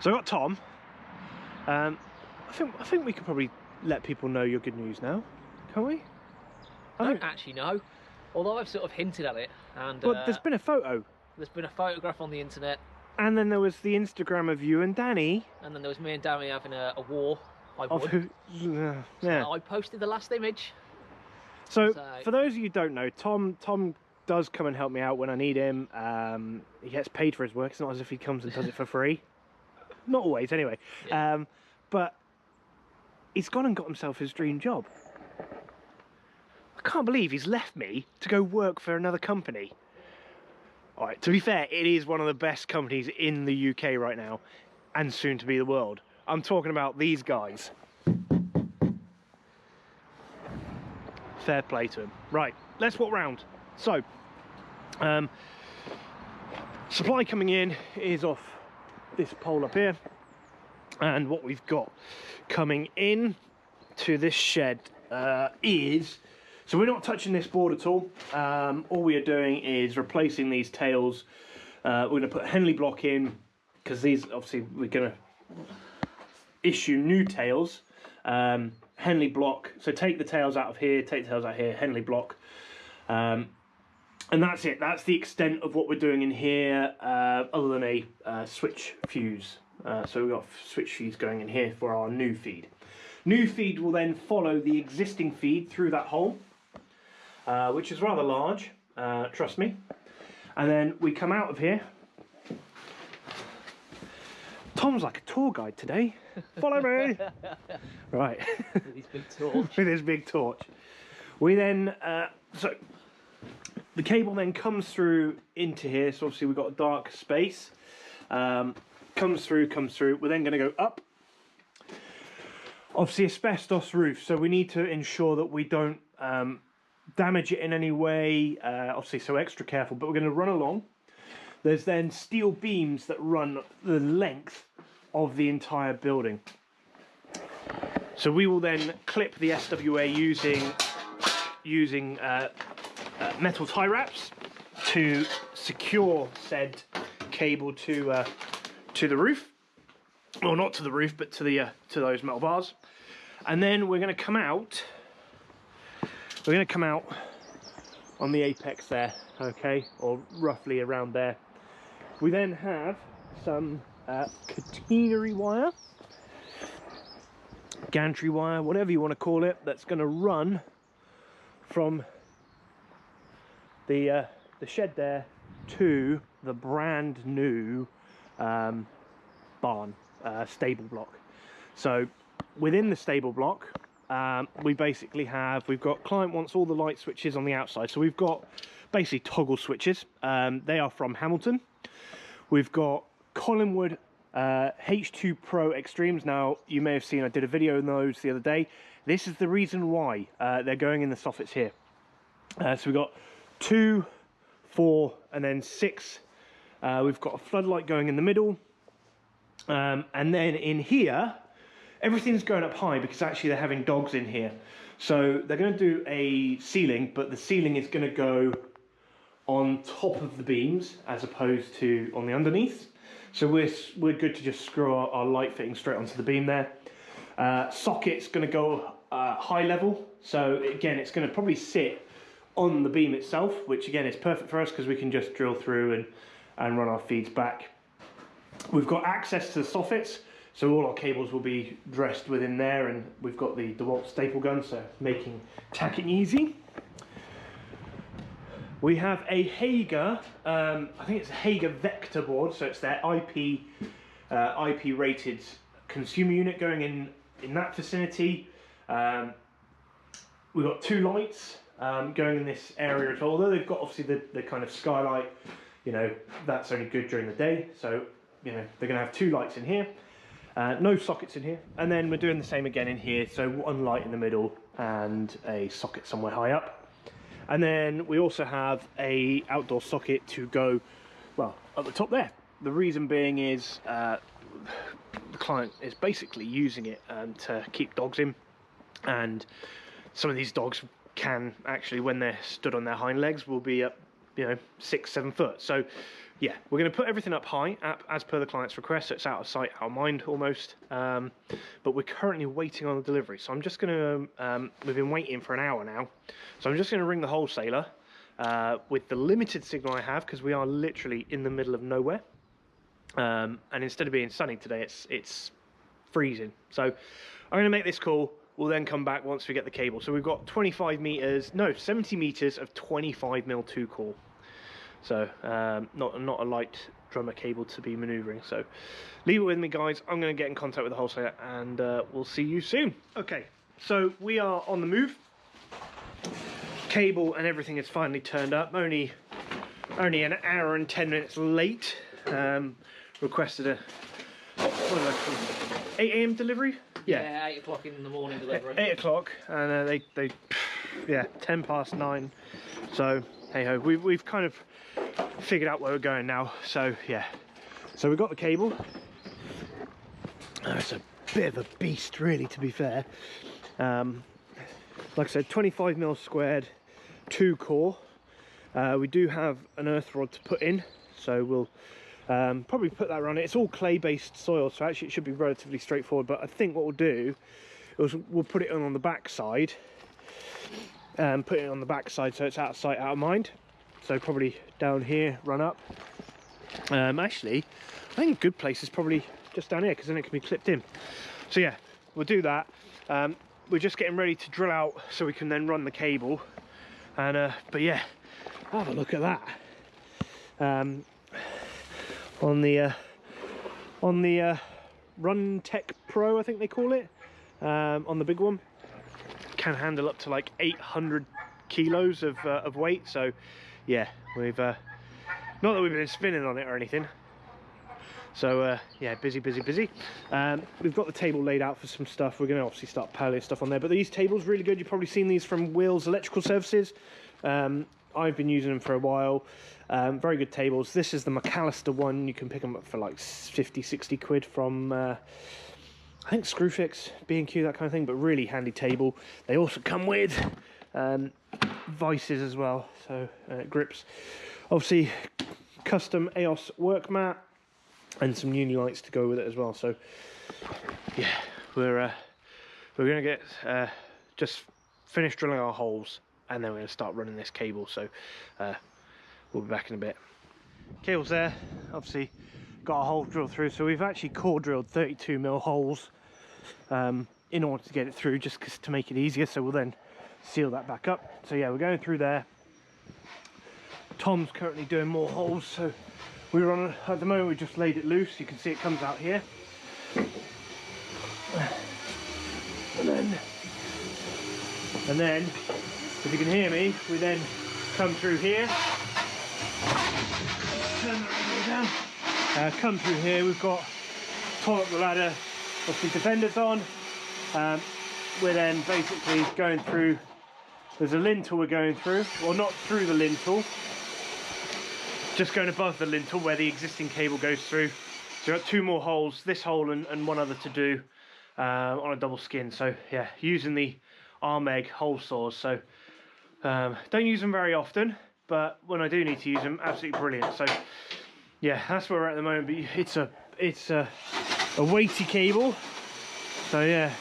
So I got Tom. I think we could probably let people know your good news now, can't we? I don't actually know, although I've sort of hinted at it. And well, there's been a photo. There's been a photograph on the internet. And then there was the Instagram of you and Danny. And then there was me and Danny having a war. I of won. who? Yeah. So I posted the last image. So for those of you who don't know, Tom does come and help me out when I need him. He gets paid for his work. It's not as if he comes and does it for free. Not always, anyway. Yeah. But he's gone and got himself his dream job. I can't believe he's left me to go work for another company. All right, to be fair, it is one of the best companies in the UK right now, and soon to be the world. I'm talking about these guys. Fair play to him. Right, let's walk round. So, supply coming in is off this pole up here, and what we've got coming in to this shed is, so we're not touching this board at all. All we are doing is replacing these tails. We're going to put Henley block in, because these, obviously, we're going to issue new tails. Henley block, so take the tails out of here, take the tails out here, Henley block. And that's it. That's the extent of what we're doing in here, other than a switch fuse. So we've got switch fuse going in here for our new feed. New feed will then follow the existing feed through that hole, which is rather large, trust me. And then we come out of here. Tom's like a tour guide today. Follow me. Right. With his big torch. With his big torch. We then, so the cable then comes through into here. So obviously we've got a dark space. Comes through. We're then going to go up. Obviously asbestos roof. So we need to ensure that we don't damage it in any way. Obviously, so extra careful. But we're going to run along. There's then steel beams that run the length of the entire building. So we will then clip the SWA using metal tie wraps to secure said cable to the roof. Well, not to the roof, but to the to those metal bars. And then we're going to come out. We're going to come out on the apex there, okay, or roughly around there. We then have some catenary wire, gantry wire, whatever you want to call it, that's going to run from the shed there to the brand new barn stable block. So within the stable block, we basically we've got, client wants all the light switches on the outside, so we've got basically toggle switches. They are from Hamilton. We've got Collingwood H2 Pro Extremes. Now, you may have seen I did a video on those the other day. This is the reason why they're going in the soffits here. So we've got 2, 4, and then 6. We've got a floodlight going in the middle. And then in here, everything's going up high because actually they're having dogs in here. So they're going to do a ceiling, but the ceiling is going to go on top of the beams as opposed to on the underneath. So we're good to just screw our light fitting straight onto the beam there. Socket's going to go high level. So again, it's going to probably sit on the beam itself, which again is perfect for us because we can just drill through and run our feeds back. We've got access to the soffits, so all our cables will be dressed within there, and we've got the DeWalt staple gun, so making tacking easy. We have a Hager, I think it's a Hager Vector board, so it's their IP rated consumer unit going in that vicinity. We've got 2 lights going in this area as well, although they've got obviously the kind of skylight, you know, that's only good during the day, so you know they're going to have 2 lights in here. No sockets in here, and then we're doing the same again in here, so 1 light in the middle and a socket somewhere high up. And then we also have a outdoor socket to go, well, at the top there. The reason being is the client is basically using it to keep dogs in, and some of these dogs can actually, when they're stood on their hind legs, will be up, you know, 6-7 foot. So yeah, we're going to put everything up high as per the client's request, so it's out of sight, out of mind almost. But we're currently waiting on the delivery, so I'm just going to, we've been waiting for an hour now, so I'm just going to ring the wholesaler with the limited signal I have, because we are literally in the middle of nowhere. And instead of being sunny today, it's freezing. So I'm going to make this call. We'll then come back once we get the cable. So we've got 70 meters of 25mm 2 core. So not a light drummer cable to be maneuvering. So leave it with me, guys. I'm going to get in contact with the wholesaler, and we'll see you soon. Okay, so we are on the move. Cable and everything is finally turned up. Only an hour and 10 minutes late. Requested a, what did I call it? 8 AM delivery? Yeah, 8 o'clock in the morning delivery. 8 o'clock, and they yeah, 9:10. So hey ho, we've kind of figured out where we're going now. So yeah, so we've got the cable. It's a bit of a beast, really, to be fair. Like I said, 25mm squared, 2 core. We do have an earth rod to put in, so we'll probably put that around it. It's all clay-based soil, so actually it should be relatively straightforward. But I think what we'll do is we'll put it on the back side, and put it on the back side so it's out of sight, out of mind. So probably down here, run up. Actually, I think a good place is probably just down here, because then it can be clipped in. So yeah, we'll do that. We're just getting ready to drill out so we can then run the cable. And but yeah, have a look at that. On the Run Tech Pro, I think they call it, on the big one, can handle up to like 800 kilos of weight. So yeah, we've not that we've been spinning on it or anything. So yeah, busy. We've got the table laid out for some stuff. We're going to obviously start piling stuff on there, but these tables really good. You've probably seen these from Will's Electrical Services. I've been using them for a while. Very good tables. This is the McAllister one. You can pick them up for like 50-60 quid from I think Screwfix, B&Q, that kind of thing, but really handy table. They also come with vices as well, so grips. Obviously custom EOS work mat and some uni lights to go with it as well. So yeah, we're gonna get just finish drilling our holes, and then we're going to start running this cable. So we'll be back in a bit. Cable's there, obviously got a hole drilled through, so we've actually core drilled 32mm holes in order to get it through, just to make it easier. So we'll then seal that back up. So yeah, we're going through there. Tom's currently doing more holes, so we're on, at the moment we just laid it loose. You can see it comes out here, and then if you can hear me, we then come through here, turn that down, come through here. We've got top up the ladder, obviously defenders on. We're then basically going through, there's a lintel we're going through, well, not through the lintel, just going above the lintel where the existing cable goes through. So we've got 2 more holes, this hole and one other to do on a double skin. So yeah, using the Armeg hole saws. So don't use them very often, but when I do need to use them, absolutely brilliant. So yeah, that's where we're at the moment. But it's a weighty cable. So yeah,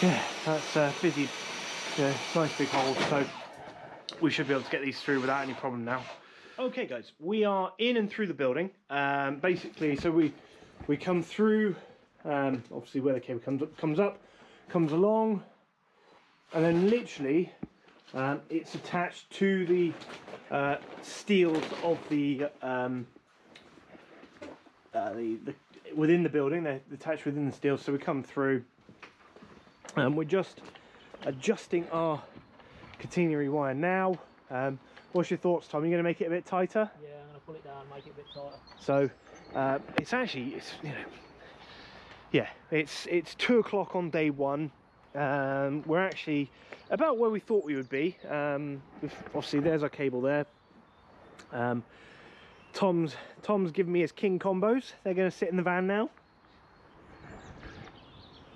yeah, that's busy. Yeah, nice big holes. So we should be able to get these through without any problem now. Okay guys, we are in and through the building. Basically, so we come through, obviously where the cable comes up, comes along, and then literally it's attached to the steels of the within the building. They're attached within the steels, so we come through, and we're just adjusting our catenary wire now. What's your thoughts, Tom? Are you going to make it a bit tighter? Yeah, I'm going to pull it down and make it a bit tighter. So it's actually, you know, yeah, it's 2 o'clock on day 1. We're actually about where we thought we would be. Obviously there's our cable there. Tom's given me his king combos. They're going to sit in the van now.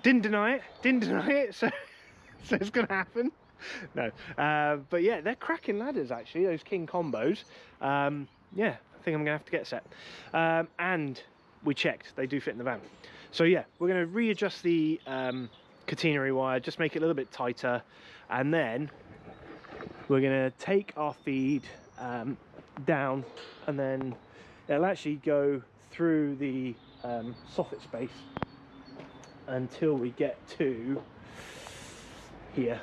Didn't deny it, so it's going to happen. No, but yeah, they're cracking ladders actually, those King combos. Yeah, I think I'm gonna have to get a set. And we checked, they do fit in the van. So yeah, we're gonna readjust the catenary wire, just make it a little bit tighter, and then we're gonna take our feed down, and then it'll actually go through the soffit space until we get to here.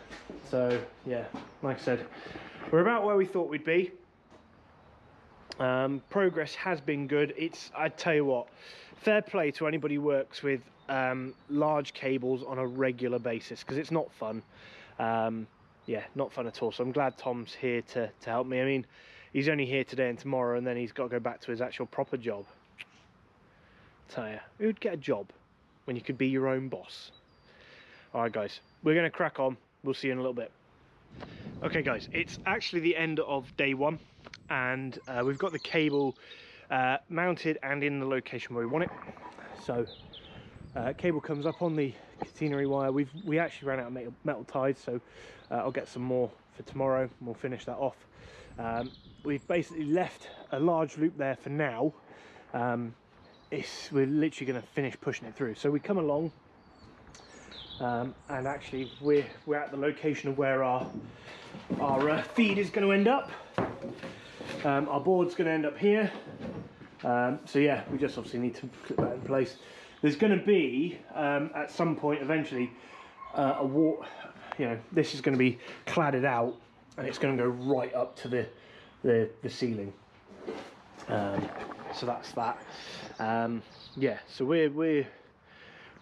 So yeah, like I said, we're about where we thought we'd be. Progress has been good. I tell you what, fair play to anybody who works with large cables on a regular basis, because it's not fun. Yeah, not fun at all. So I'm glad Tom's here to help me. I mean, he's only here today and tomorrow, and then he's got to go back to his actual proper job. Tell you, who'd get a job when you could be your own boss? All right, guys, we're going to crack on. We'll see you in a little bit. Okay, guys, it's actually the end of day one, and we've got the cable mounted and in the location where we want it. So cable comes up on the catenary wire. We actually ran out of metal ties, so I'll get some more for tomorrow and we'll finish that off. We've basically left a large loop there for now. We're literally going to finish pushing it through. So we come along, and actually we're at the location of where our feed is going to end up. Our board's going to end up here. So yeah, we just obviously need to clip that in place. There's going to be at some point eventually a wall, you know, this is going to be cladded out and it's going to go right up to the ceiling. So that's that. Yeah, so we're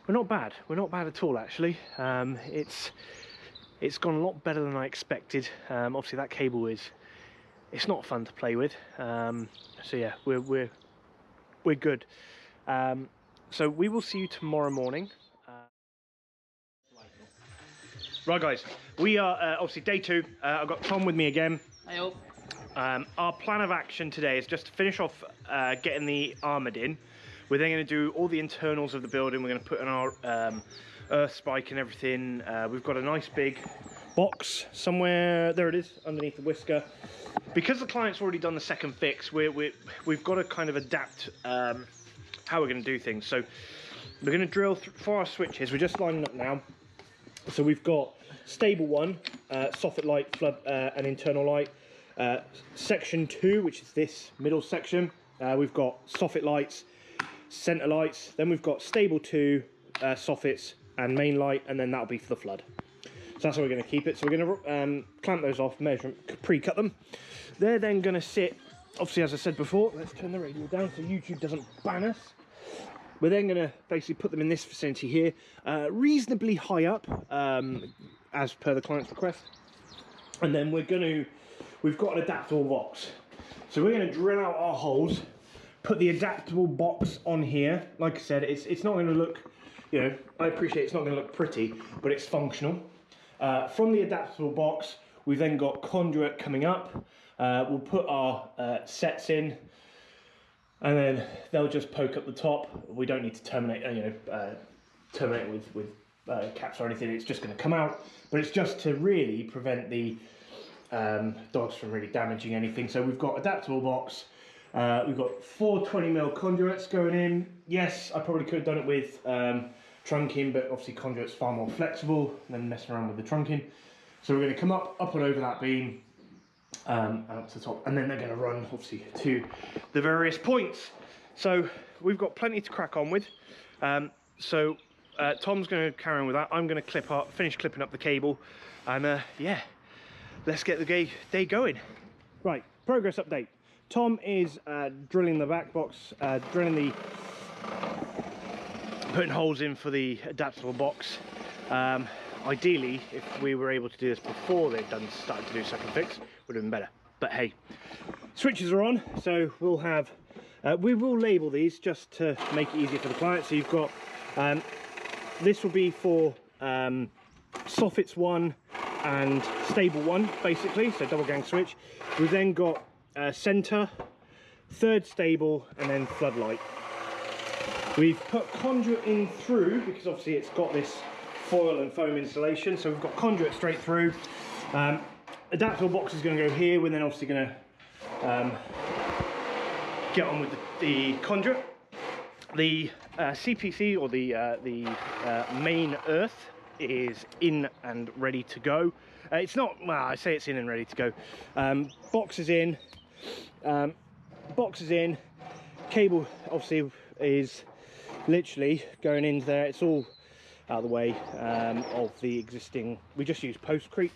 not bad. We're not bad at all, actually. It's gone a lot better than I expected. Obviously that cable it's not fun to play with. So yeah, we're good. So we will see you tomorrow morning. Right, guys, we are obviously day two. I've got Tom with me again. Hey, our plan of action today is just to finish off getting the armoured in. We're then going to do all the internals of the building. We're going to put in our earth spike and everything. We've got a nice big box somewhere. There it is, underneath the whisker. Because the client's already done the second fix, we've got to kind of adapt how we're going to do things. So we're going to drill for our switches. We're just lining up now. So we've got stable one, soffit light, flood, and internal light. Section 2, which is this middle section, we've got soffit lights, centre lights. Then we've got stable 2, soffits and main light, and then that'll be for the flood. So that's how we're going to keep it. So we're going to clamp those off, measure them, pre-cut them. They're then going to sit, obviously, as I said before, let's turn the radio down so YouTube doesn't ban us. We're then going to basically put them in this vicinity here, reasonably high up, as per the client's request. And then we've got an adaptable box. So we're going to drill out our holes, put the adaptable box on here. Like I said, it's not going to look, you know, I appreciate it's not going to look pretty, but it's functional. From the adaptable box, we've then got conduit coming up. We'll put our sets in, and then they'll just poke up the top. We don't need to terminate, terminate with caps or anything. It's just going to come out, but it's just to really prevent the dogs from really damaging anything. So we've got adaptable box. We've got 4 20mm conduits going in. Yes, I probably could have done it with trunking, but obviously conduit's far more flexible than messing around with the trunking. So we're going to come up and over that beam, and up to the top, and then they're going to run obviously to the various points. So we've got plenty to crack on with. So Tom's going to carry on with that. I'm going to finish clipping up the cable, and yeah, let's get the day going. Right, progress update. Tom is drilling the back box, putting holes in for the adaptable box. Ideally, if we were able to do this before they'd started to do second fix, would have been better. But hey, switches are on, so we'll have, we will label these just to make it easier for the client. So you've got, this will be for soffits 1 and stable 1, basically, so double gang switch. We've then got centre, third stable, and then floodlight. We've put conduit in through, because obviously it's got this foil and foam insulation, so we've got conduit straight through. Adaptable box is going to go here. We're then obviously going to get on with the conduit. The CPC, or the main earth, is in and ready to go. It's not, well, I say it's in and ready to go. Box is in. Box is in. Cable obviously is literally going into there. It's all out of the way of the existing. We just use postcrete.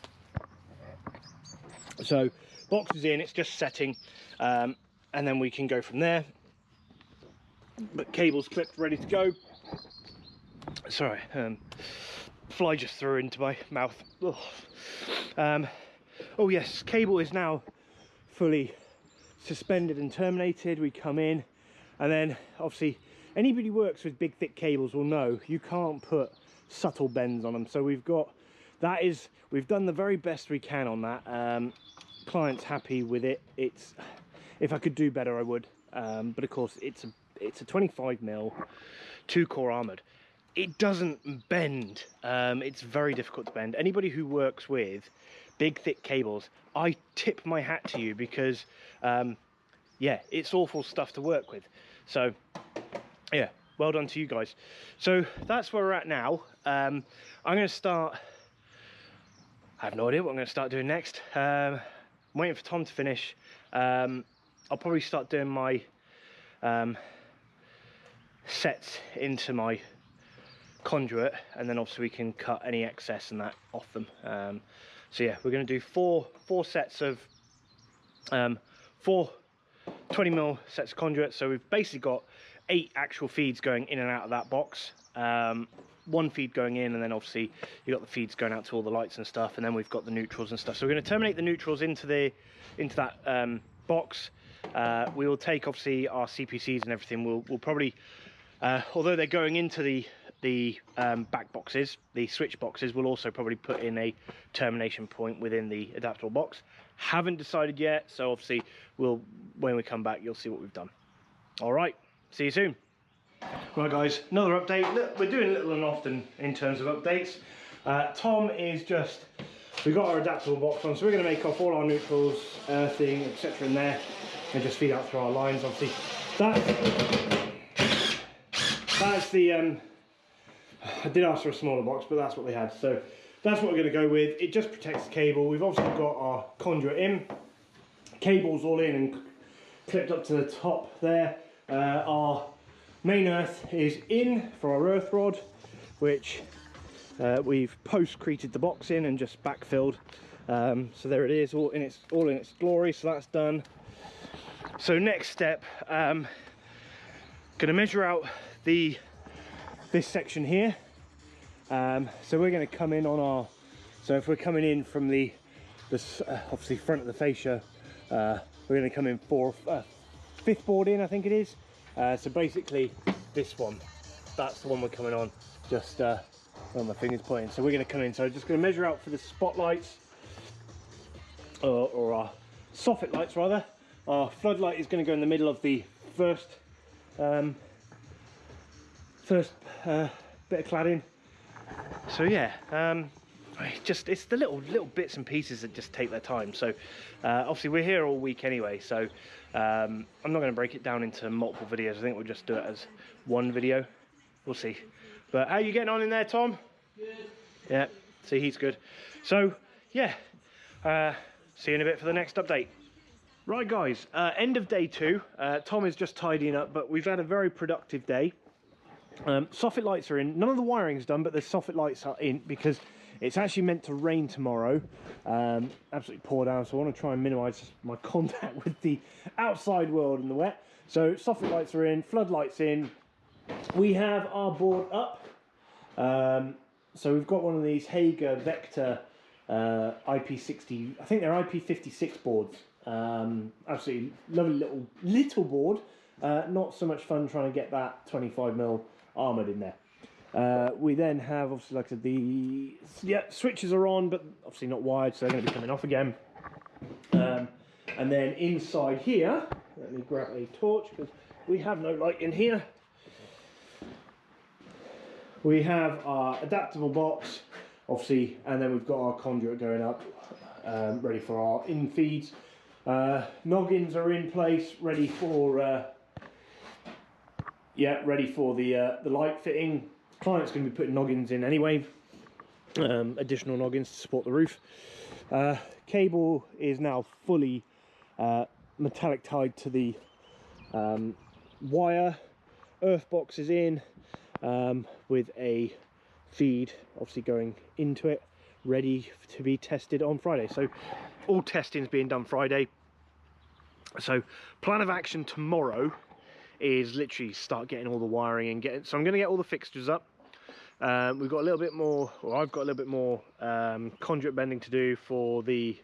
So box is in, it's just setting, and then we can go from there. But cable's clipped, ready to go. Sorry, fly just threw into my mouth. Oh yes, cable is now fully suspended and terminated. We come in, and then obviously anybody who works with big thick cables will know you can't put subtle bends on them. So we've got that, is we've done the very best we can on that. Client's happy with it. It's, if I could do better I would, but of course it's a 25mm 2-core armoured. It doesn't bend. It's very difficult to bend. Anybody who works with big thick cables, I tip my hat to you, because yeah, it's awful stuff to work with. So yeah, well done to you guys. So that's where we're at now. I'm going to start, I have no idea what I'm going to start doing next. I'm waiting for Tom to finish. I'll probably start doing my sets into my conduit, and then obviously we can cut any excess and that off them. So yeah, we're going to do four sets of 4 20mm sets of conduit. So we've basically got 8 actual feeds going in and out of that box. 1 feed going in, and then obviously you got the feeds going out to all the lights and stuff, and then we've got the neutrals and stuff. So we're going to terminate the neutrals into that box. We will take obviously our CPCs and everything. We'll probably, although they're going into the back boxes, the switch boxes, we'll also probably put in a termination point within the adaptable box. Haven't decided yet, so obviously when we come back you'll see what we've done. All right, see you soon. Right guys, another update. Look, we're doing little and often in terms of updates. Tom is just, we've got our adaptable box on, so we're going to make off all our neutrals, earthing, etc. in there, and just feed out through our lines. Obviously that's the I did ask for a smaller box, but that's what they had, so that's what we're going to go with. It just protects the cable. We've obviously got our conduit in, cables all in and clipped up to the top there. Our main earth is in for our earth rod, which we've post-created the box in and just backfilled. So there it is, all in its glory. So that's done. So next step, going to measure out this section here. So we're going to come in on our, so if we're coming in from the obviously front of the fascia, we're going to come in 5th board in, I think it is. So basically this one, that's the one we're coming on, just where my finger's pointing. So we're going to come in, so just going to measure out for the spotlights, or our soffit lights rather. Our floodlight is going to go in the middle of the first bit of cladding. So yeah, it's the little bits and pieces that just take their time. So obviously we're here all week anyway, so I'm not going to break it down into multiple videos. I think we'll just do it as one video. We'll see. But how are you getting on in there, Tom? Good. Yeah, see, he's good. So yeah, see you in a bit for the next update. Right guys, end of day 2. Tom is just tidying up, but we've had a very productive day. Soffit lights are in. None of the wiring's done, but the soffit lights are in because it's actually meant to rain tomorrow. Absolutely pour down, so I want to try and minimise my contact with the outside world in the wet. So soffit lights are in, floodlights in. We have our board up. So we've got one of these Hager Vector IP60. I think they're IP56 boards. Absolutely lovely little board. Not so much fun trying to get that 25mm armoured in there. We then have, obviously, like I said, the switches are on, but obviously not wired, so they're going to be coming off again. And then inside here, let me grab a torch because we have no light in here. We have our adaptable box, obviously, and then we've got our conduit going up. ready for our in feeds. Noggins are in place, ready for the light fitting. Client's going to be putting noggins in anyway, additional noggins to support the roof. Cable is now fully metallic tied to the wire. Earth box is in with a feed obviously going into it, ready to be tested on Friday. So all testing is being done Friday. So plan of action tomorrow is literally start getting all the wiring and getting, so I'm going to get all the fixtures up. We've got a little bit more, or I've got a little bit more conduit bending to do for the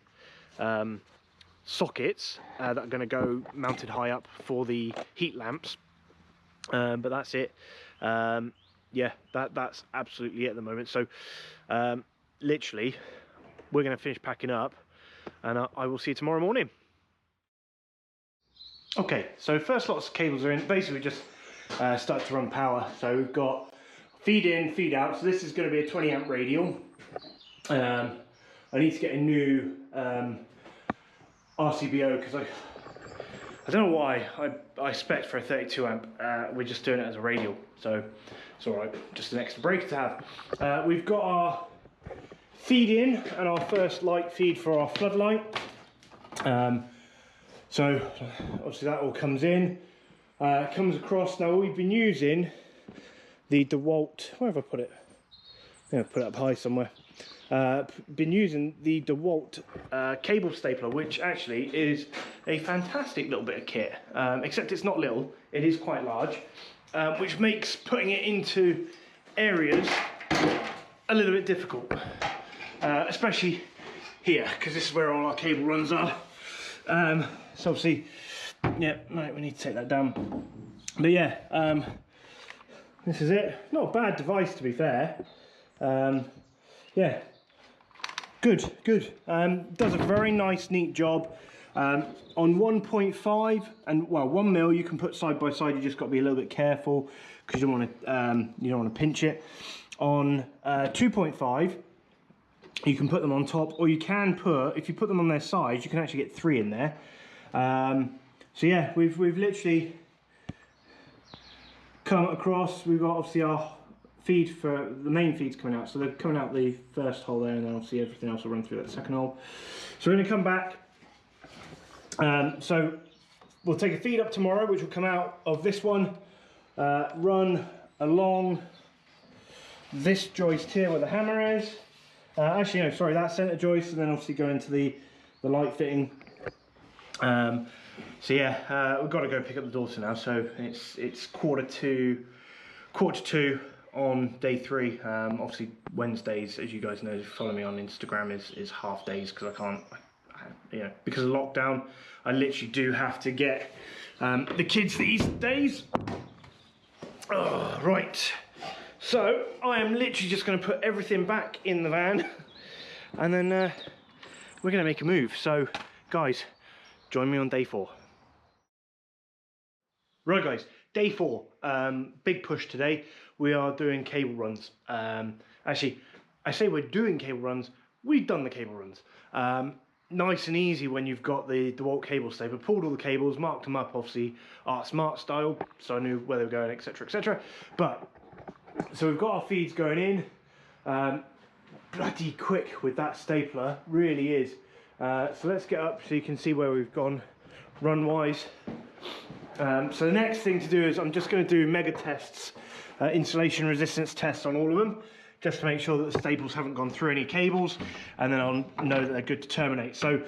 sockets that are going to go mounted high up for the heat lamps, but that's it. Yeah, that's absolutely it at the moment. So literally we're going to finish packing up, and I will see you tomorrow morning. Okay, so first lots of cables are in. Basically just start to run power. So we've got feed in, feed out. So this is going to be a 20 amp radial. I need to get a new RCBO because I don't know why I spec'd for a 32 amp. We're just doing it as a radial, so it's all right. Just an extra breaker to have. We've got our feed in and our first light feed for our floodlight. So obviously that all comes in, comes across. Now we've been using the DeWalt, where have I put it? I'm going to put it up high somewhere. Been using the DeWalt cable stapler, which actually is a fantastic little bit of kit, except it's not little, it is quite large, which makes putting it into areas a little bit difficult, especially here, because this is where all our cable runs are. So obviously, yeah, right, we need to take that down. But yeah, this is it. Not a bad device, to be fair. Yeah, good. Does a very nice, neat job. On 1.5 and well, 1 mil, you can put side by side. You just got to be a little bit careful because you don't want to pinch it. On 2.5. You can put them on top, or you can put, if you put them on their sides, you can actually get 3 in there. So yeah, we've literally come across. We've got obviously our feed for the main feeds coming out, so they're coming out the first hole there, and then obviously everything else will run through that second hole. So we're going to come back. So we'll take a feed up tomorrow, which will come out of this one, run along this joist here where the hammer is. Actually, no, sorry, that centre joist, and then obviously go into the light fitting. So yeah, we've got to go pick up the daughter now. So it's quarter to 2 on day 3. Obviously Wednesdays, as you guys know, if you follow me on Instagram, is half days because I can't, you know, because of lockdown. I literally do have to get the kids these days. Oh, right. So I am literally just going to put everything back in the van, and then we're going to make a move. So guys, join me on day 4. Right guys, day 4, big push today. We are doing cable runs. Actually, I say we're doing cable runs, we've done the cable runs. Nice and easy when you've got the DeWalt cable stapler. Pulled all the cables, marked them up, obviously Art Smart style, so I knew where they were going, etc, etc. But so we've got our feeds going in. Bloody quick with that stapler, really is. So let's get up so you can see where we've gone run wise. So the next thing to do is I'm just going to do mega tests, insulation resistance tests on all of them, just to make sure that the staples haven't gone through any cables, and then I'll know that they're good to terminate. So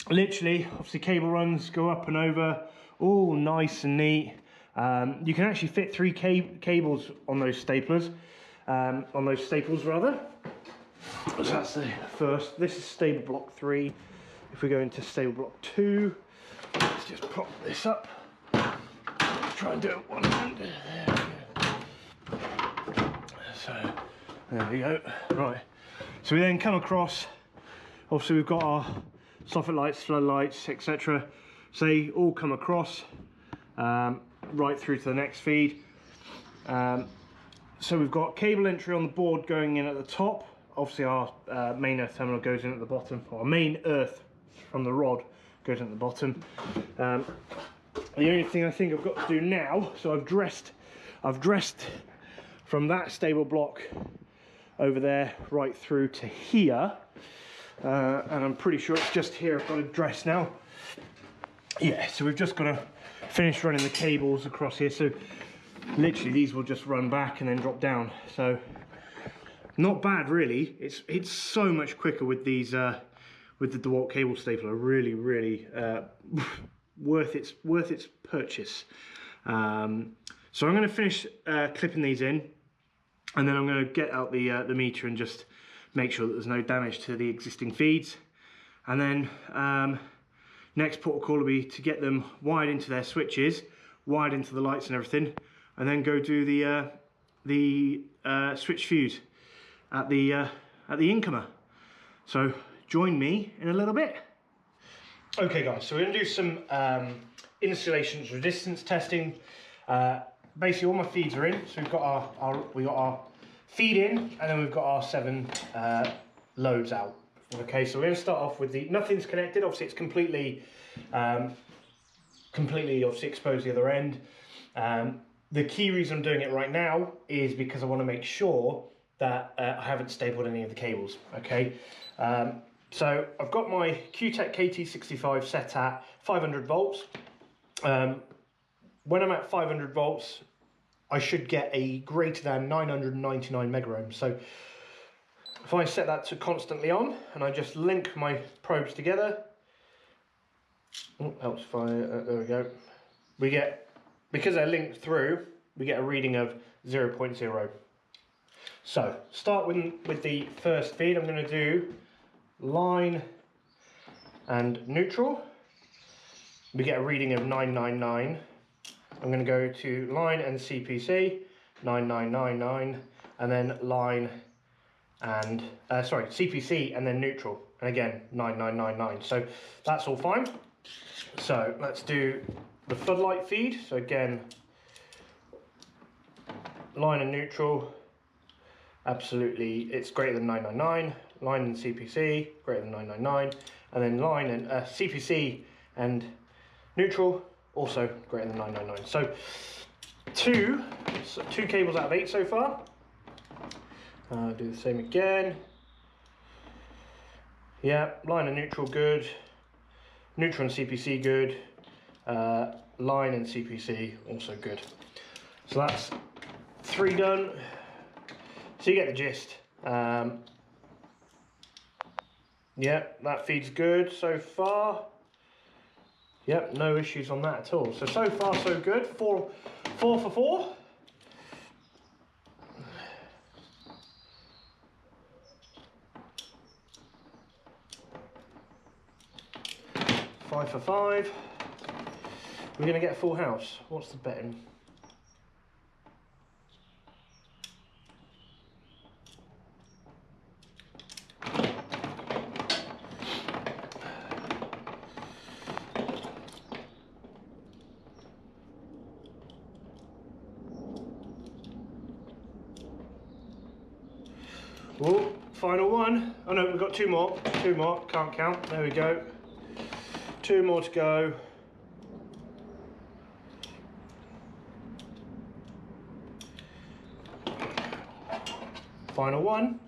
literally, obviously cable runs go up and over, all nice and neat. You can actually fit 3 cables on those staplers, rather. So that's the first. This is stable block 3. If we go into stable block 2, let's just pop this up. Try and do it one hand. So there we go. Right. So we then come across. Obviously, we've got our soffit lights, floodlights, etc. So they all come across right through to the next feed. So we've got cable entry on the board going in at the top obviously our main earth terminal goes in at the bottom, or main earth from the rod goes in at the bottom. The only thing I think I've got to do now, so I've dressed from that stable block over there right through to here, and I'm pretty sure it's just here I've got to dress now. Yeah, so we've just got to finish running the cables across here, so literally these will just run back and then drop down. So not bad really. It's so much quicker with these with the DeWalt cable stapler. Really worth its purchase. So I'm going to finish clipping these in, and then I'm going to get out the meter and just make sure that there's no damage to the existing feeds. And then next protocol will be to get them wired into their switches, wired into the lights and everything, and then go do the switch fuse at the incomer. So join me in a little bit. Okay guys, so we're going to do some insulation resistance testing. Basically all my feeds are in, so we've got our feed in, and then we've got our 7 loads out. Okay, so we're going to start off with nothing's connected. Obviously it's completely obviously exposed the other end. The key reason I'm doing it right now is because I want to make sure that I haven't stapled any of the cables. Okay, so I've got my Q-Tech KT65 set at 500 volts. When I'm at 500 volts, I should get a greater than 999 megaohms. So if I set that to constantly on and I just link my probes together, helps if I, there we go. Because they're linked through, we get a reading of 0.0. So start with the first feed. I'm going to do line and neutral. We get a reading of 999. I'm going to go to line and CPC, 9999, and then line and CPC and then neutral, and again 9999. So that's all fine. So let's do the floodlight feed. So again, line and neutral, absolutely, it's greater than 999. Line and CPC greater than 999, and then line and CPC and neutral also greater than 999. So two cables out of 8 so far. Do the same again. Yeah, line and neutral good. Neutral and CPC good. Line and CPC also good. So that's 3 done. So you get the gist. Yeah, that feeds good so far. Yep, no issues on that at all. So far so good. 4 for 4. Five for 5. We're going to get a full house. What's the betting? Oh, final one. Oh no, we've got 2 more. 2 more, can't count. There we go. 2 more to go. Final one.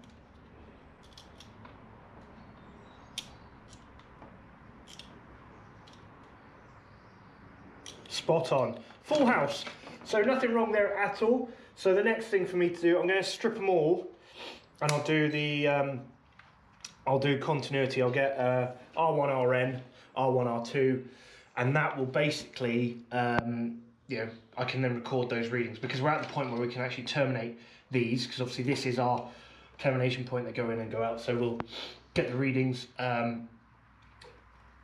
Spot on. Full house. So nothing wrong there at all. So the next thing for me to do, I'm going to strip them all, and I'll do the I'll do continuity. I'll get R1RN, R1R2, and that will basically you know, I can then record those readings, because we're at the point where we can actually terminate these, because obviously this is our termination point that go in and go out. So we'll get the readings,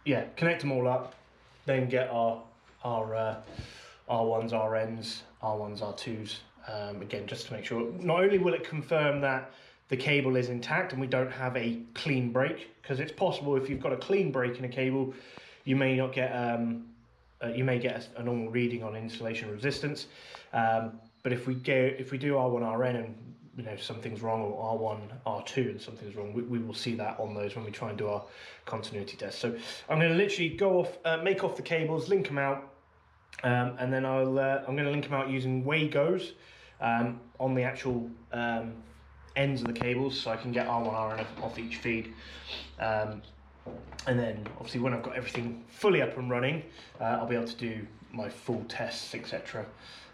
yeah, connect them all up, then get our R1s, RNs, R1s, R2s, again, just to make sure. Not only will it confirm that the cable is intact and we don't have a clean break, because it's possible if you've got a clean break in a cable, you may not get you may get a normal reading on insulation resistance. But if we do R1RN and you know, something's wrong, or R1, R2 and something's wrong, we will see that on those when we try and do our continuity test. So I'm going to literally go off, make off the cables, link them out, and then I'm going to link them out using Wagos on the actual ends of the cables, so I can get R1, RN off each feed. And then obviously when I've got everything fully up and running, I'll be able to do my full tests, etc.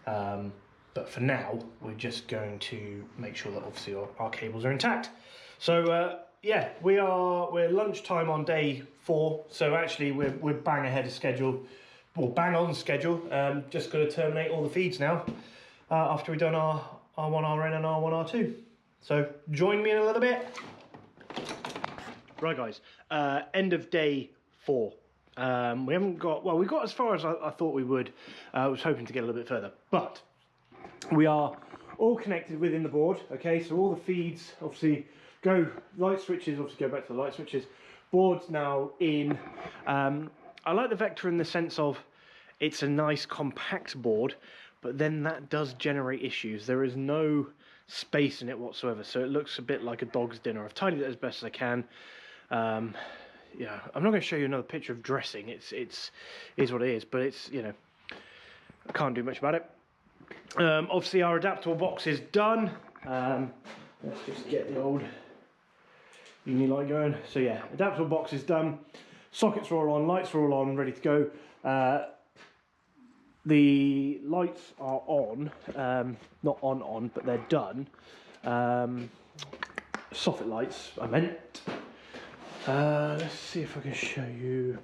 But for now, we're just going to make sure that obviously our cables are intact. So yeah, we're lunchtime on day 4. So actually we're bang ahead of schedule, or bang on schedule. Just got to terminate all the feeds now after we've done our R1, RN and R1, R2. So join me in a little bit. Right guys, end of day 4. We haven't got, well, we got as far as I thought we would. I was hoping to get a little bit further, but we are all connected within the board. Okay, so all the feeds obviously go, light switches obviously go back to the light switches. Board's now in. I like the Vector in the sense of it's a nice compact board, but then that does generate issues. There is no space in it whatsoever, so it looks a bit like a dog's dinner. I've tidied it as best as I can. Yeah, I'm not going to show you another picture of dressing. It is what it is, but it's, you know, I can't do much about it. Obviously our adaptable box is done. Let's just get the old uni light going. So yeah, adaptable box is done. Sockets are all on, lights are all on, ready to go. The lights are on, not on, but they're done. Soffit lights, I meant. Let's see if I can show you.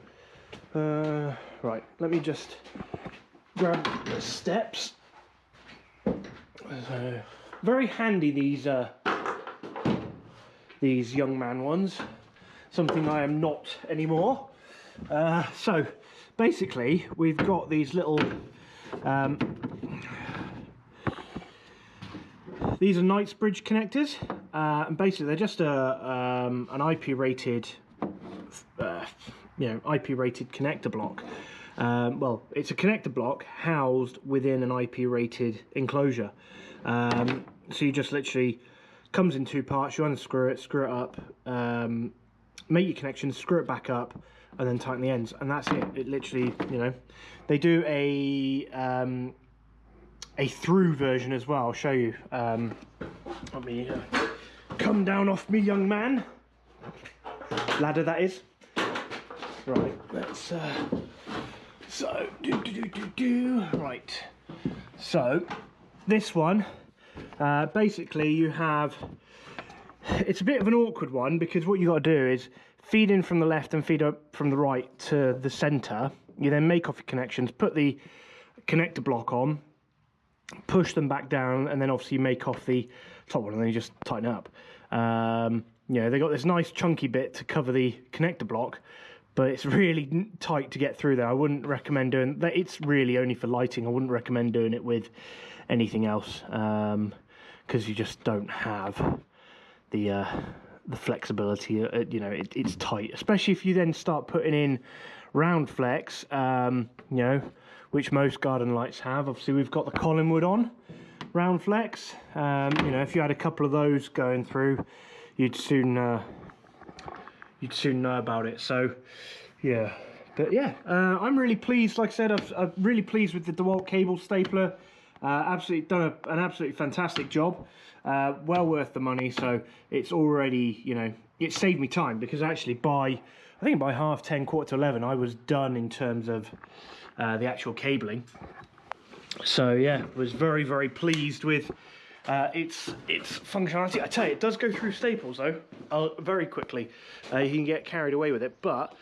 Right, let me just grab the steps. Very handy, these young man ones. Something I am not anymore. So basically, we've got these little. These are Knightsbridge connectors, and basically they're just an IP rated, IP rated connector block. Well, it's a connector block housed within an IP rated enclosure. So you just literally comes in 2 parts. You unscrew it, screw it up, make your connection, screw it back up, and then tighten the ends, and that's it. It literally, you know, they do a through version as well. I'll show you. Let me come down off me, young man. Ladder, that is. Right, let's so right. So this one, basically you have, it's a bit of an awkward one, because what you got to do is feed in from the left and feed up from the right to the center. You then make off your connections, put the connector block on, push them back down, and then obviously you make off the top one, and then you just tighten it up. You know, they got this nice chunky bit to cover the connector block, but it's really tight to get through there. I wouldn't recommend doing that. It's really only for lighting. I wouldn't recommend doing it with anything else, because you just don't have the flexibility. You know, it's tight, especially if you then start putting in round flex, you know, which most garden lights have. Obviously we've got the Collinwood on round flex. You know, if you had a couple of those going through, you'd soon know about it. So yeah, but yeah, I'm really pleased. Like I said, I'm really pleased with the DeWalt cable stapler. Absolutely done an absolutely fantastic job. Well worth the money. So it's already, you know, it saved me time, because actually I think by 10:30, 11:15, I was done in terms of the actual cabling. So yeah, was very, very pleased with its functionality. I tell you, it does go through staples though, very quickly. You can get carried away with it, but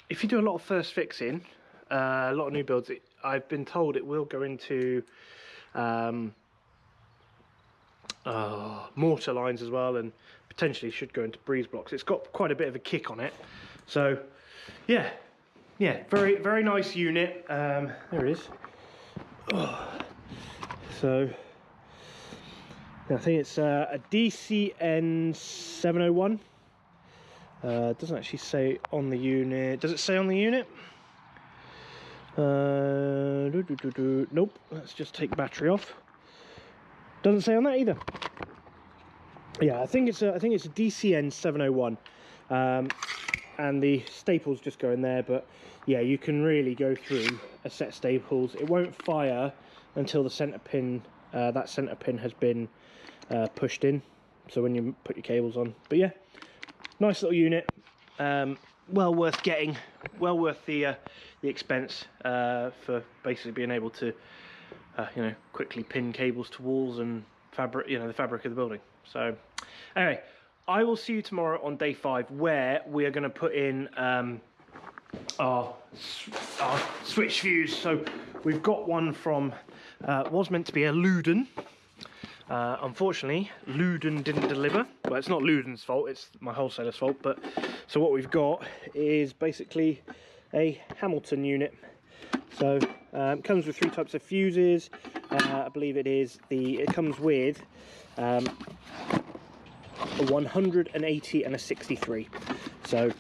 if you do a lot of first fixing, a lot of new builds, I've been told it will go into mortar lines as well, and potentially should go into breeze blocks. It's got quite a bit of a kick on it. So yeah, very, very nice unit. There it is. So I think it's a DCN 701. It doesn't actually say on the unit. Does it say on the unit? Nope. Let's just take battery off. Doesn't say on that either. Yeah, I think it's a DCN 701, and the staples just go in there. But yeah, you can really go through a set of staples. It won't fire until the center pin, that center pin has been pushed in. So when you put your cables on. But yeah, nice little unit. Well worth getting. Well worth the expense for basically being able to, you know, quickly pin cables to walls and fabric, you know, the fabric of the building. So anyway, I will see you tomorrow on day 5, where we are going to put in our switch fuse. So we've got one from was meant to be a Luden. Unfortunately, Luden didn't deliver. Well, it's not Luden's fault, it's my wholesaler's fault. But so what we've got is basically a Hamilton unit. So it comes with 3 types of fuses. I believe it comes with a 180 and a 63. So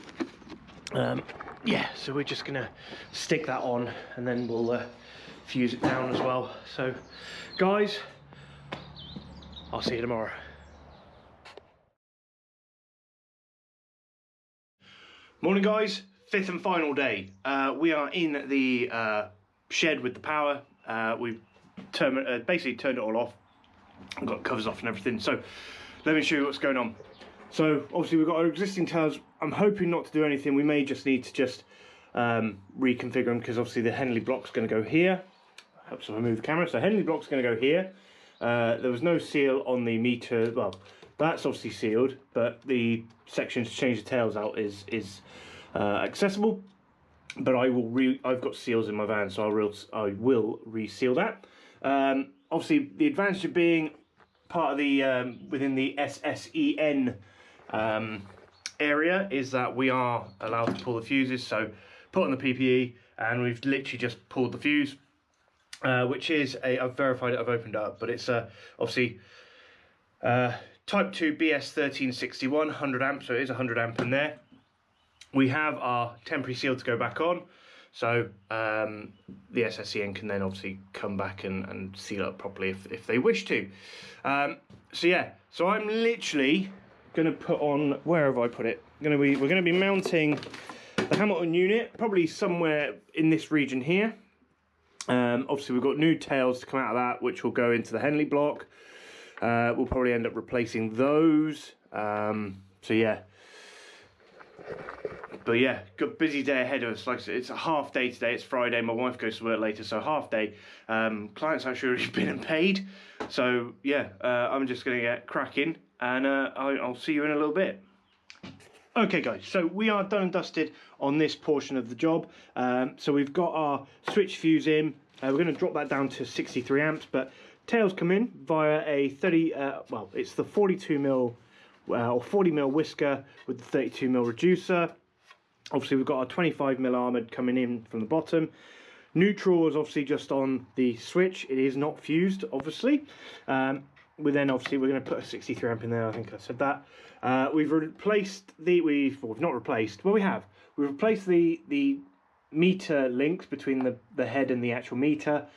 yeah, so we're just gonna stick that on, and then we'll fuse it down as well. So guys, I'll see you tomorrow. Morning guys, 5th and final day. We are in the shed with the power. We've basically turned it all off. I've got covers off and everything. So let me show you what's going on. So obviously we've got our existing tiles. I'm hoping not to do anything. We may just need to just reconfigure them, because obviously the Henley block's going to go here. Helps if I move the camera. So Henley block's going to go here. There was no seal on the meter. Well, that's obviously sealed, but the section to change the tails out is accessible. But I've got seals in my van, so I will reseal that. Obviously, the advantage of being part of the within the SSEN area is that we are allowed to pull the fuses. So put on the PPE, and we've literally just pulled the fuse. Which is I've verified it, I've opened it up, but it's obviously type 2 BS1361, 100 amp, so it is 100 amp in there. We have our temporary seal to go back on, so the SSEN can then obviously come back and seal up properly if they wish to. So yeah, so I'm literally going to put on, where have I put it? We're going to be mounting the Hamilton unit probably somewhere in this region here. Obviously we've got new tails to come out of that, which will go into the Henley block. We'll probably end up replacing those. So yeah, but yeah, got busy day ahead of us. Like I said, it's a half day today. It's Friday. My wife goes to work later, so half day. Clients actually already been and paid. So yeah, I'm just going to get cracking, and I'll see you in a little bit. Okay guys, so we are done and dusted on this portion of the job. So we've got our switch fuse in. We're going to drop that down to 63 amps, but tails come in via a 30, well, it's the 42mm or 40mm whisker with the 32mm reducer. Obviously we've got our 25mm armoured coming in from the bottom. Neutral is obviously just on the switch. It is not fused, obviously. We're going to put a 63 amp in there. I think I said that. We've replaced we've not replaced. Well, we have. We've replaced the meter links between the head and the actual meter,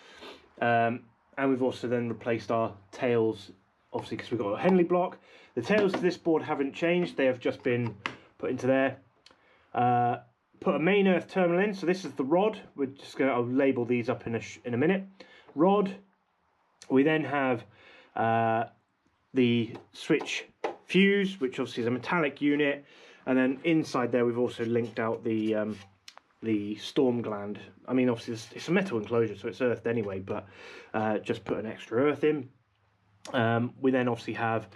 and we've also then replaced our tails, obviously because we've got a Henley block. The tails to this board haven't changed. They have just been put into there. Put a main earth terminal in. So this is the rod. We're just going to, I'll label these up in a minute. Rod. We then have the switch fuse, which obviously is a metallic unit, and then inside there we've also linked out the storm gland. I mean, obviously it's a metal enclosure, so it's earthed anyway, but just put an extra earth in. We then obviously have,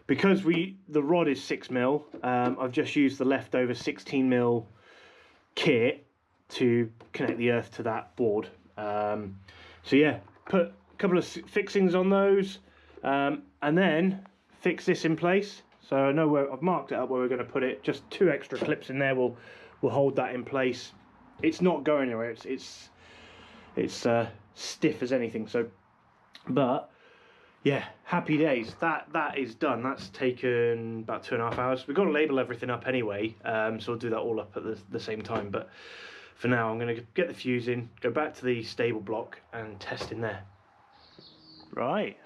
because the rod is 6mm, I've just used the leftover 16mm kit to connect the earth to that board. So yeah, put a couple of fixings on those, and then fix this in place. So I know where I've marked it up where we're going to put it. Just 2 extra clips in there will hold that in place. It's not going anywhere. It's stiff as anything. So, but yeah, happy days. That is done. That's taken about 2.5 hours. We've got to label everything up anyway, so we'll do that all up at the same time. But for now, I'm going to get the fuse in, go back to the stable block, and test in there. Right,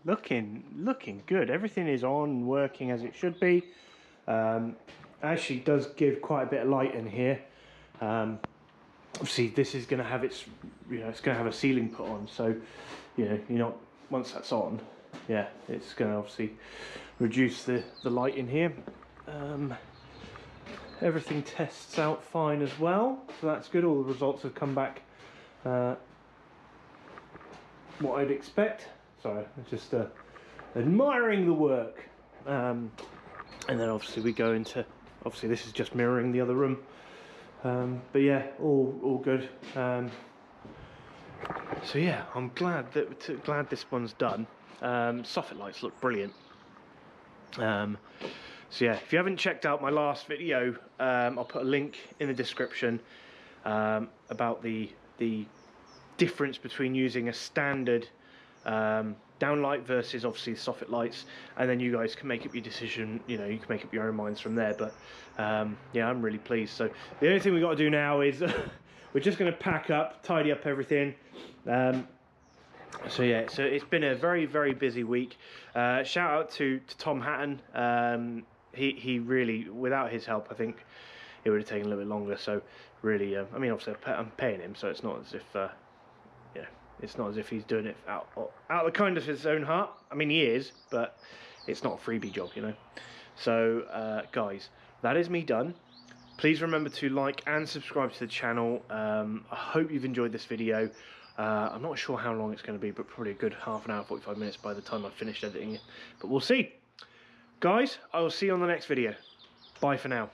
looking good. Everything is on, working as it should be. Actually does give quite a bit of light in here. Obviously this is going to have its, it's going to have a ceiling put on, so you're not, once that's on, yeah, it's going to obviously reduce the light in here. Everything tests out fine as well, so that's good. All the results have come back what I'd expect. Sorry, just admiring the work. And then obviously we go into, obviously this is just mirroring the other room. But yeah, all good. So yeah, I'm glad this one's done. Soffit lights look brilliant. So yeah, if you haven't checked out my last video, I'll put a link in the description about the difference between using a standard downlight versus obviously soffit lights, and then you guys can make up your decision. You can make up your own minds from there. But yeah, I'm really pleased. So the only thing we got to do now is we're just going to pack up, tidy up everything. So yeah, so it's been a very, very busy week. Shout out to Tom Hatton. He really, without his help, I think it would have taken a little bit longer. So really, I mean, obviously I'm paying him, so it's not as if it's not as if he's doing it out of the kindness of his own heart. I mean, he is, but it's not a freebie job, So guys, that is me done. Please remember to like and subscribe to the channel. I hope you've enjoyed this video. I'm not sure how long it's going to be, but probably a good half an hour, 45 minutes by the time I've finished editing it. But we'll see. Guys, I will see you on the next video. Bye for now.